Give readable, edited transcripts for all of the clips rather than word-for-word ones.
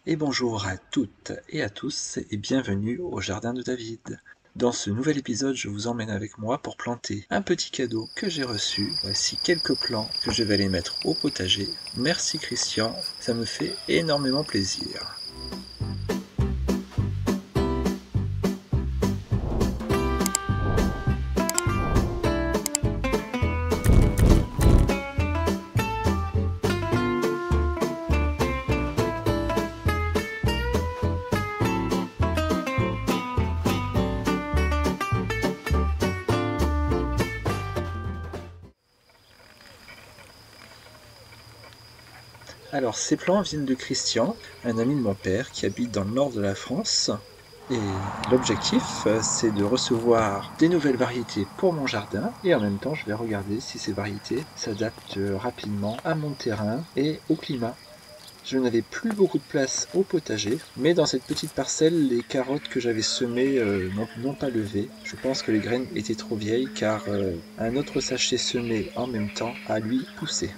Et bonjour à toutes et à tous et bienvenue au jardin de David. Dans ce nouvel épisode, je vous emmène avec moi pour planter un petit cadeau que j'ai reçu. Voici quelques plants que je vais aller mettre au potager. Merci Christian, ça me fait énormément plaisir. Alors ces plants viennent de Christian, un ami de mon père qui habite dans le nord de la France. Et l'objectif, c'est de recevoir des nouvelles variétés pour mon jardin et en même temps, je vais regarder si ces variétés s'adaptent rapidement à mon terrain et au climat. Je n'avais plus beaucoup de place au potager, mais dans cette petite parcelle, les carottes que j'avais semées n'ont pas levé. Je pense que les graines étaient trop vieilles car un autre sachet semé en même temps a lui poussé.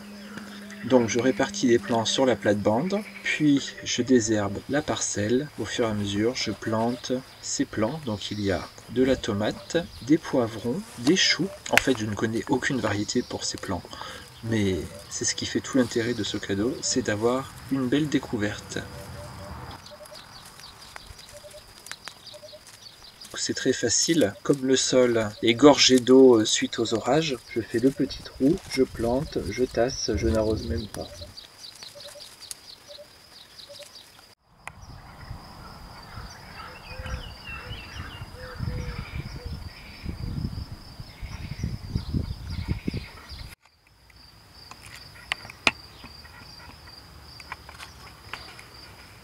Donc je répartis les plants sur la plate-bande, puis je désherbe la parcelle. Au fur et à mesure, je plante ces plants. Donc il y a de la tomate, des poivrons, des choux. En fait, je ne connais aucune variété pour ces plants. Mais c'est ce qui fait tout l'intérêt de ce cadeau, c'est d'avoir une belle découverte. C'est très facile, comme le sol est gorgé d'eau suite aux orages, je fais deux petits trous, je plante, je tasse, je n'arrose même pas.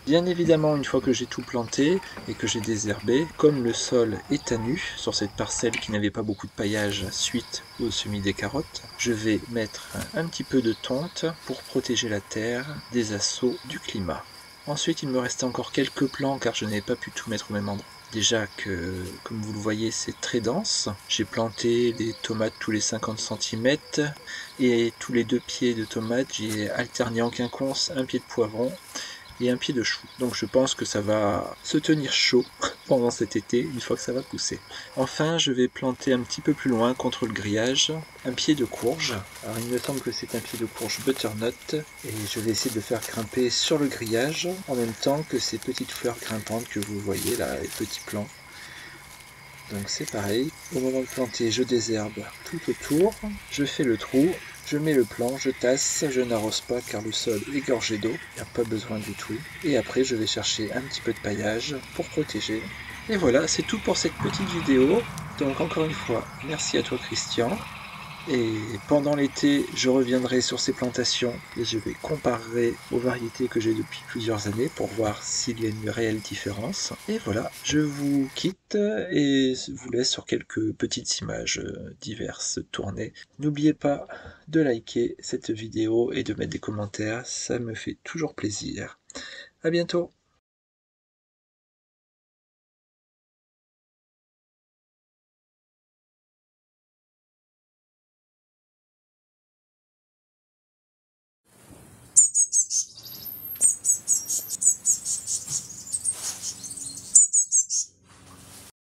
Bien évidemment, une fois que j'ai tout planté et que j'ai désherbé, comme le sol est à nu sur cette parcelle qui n'avait pas beaucoup de paillage suite au semis des carottes, je vais mettre un petit peu de tonte pour protéger la terre des assauts du climat. Ensuite, il me restait encore quelques plants car je n'avais pas pu tout mettre au même endroit. Déjà que, comme vous le voyez, c'est très dense. J'ai planté des tomates tous les 50 cm et tous les 2 pieds de tomates, j'ai alterné en quinconce un pied de poivron et un pied de chou. Donc je pense que ça va se tenir chaud pendant cet été, une fois que ça va pousser. Enfin, je vais planter un petit peu plus loin contre le grillage un pied de courge. Alors il me semble que c'est un pied de courge butternut et je vais essayer de le faire grimper sur le grillage en même temps que ces petites fleurs grimpantes que vous voyez là, les petits plants. Donc c'est pareil, au moment de planter, je désherbe tout autour, je fais le trou, je mets le plant, je tasse, je n'arrose pas car le sol est gorgé d'eau, il n'y a pas besoin du tout. Et après je vais chercher un petit peu de paillage pour protéger. Et voilà, c'est tout pour cette petite vidéo. Donc encore une fois, merci à toi Christian. Et pendant l'été, je reviendrai sur ces plantations et je vais comparer aux variétés que j'ai depuis plusieurs années pour voir s'il y a une réelle différence. Et voilà, je vous quitte et vous laisse sur quelques petites images diverses tournées. N'oubliez pas de liker cette vidéo et de mettre des commentaires, ça me fait toujours plaisir. À bientôt!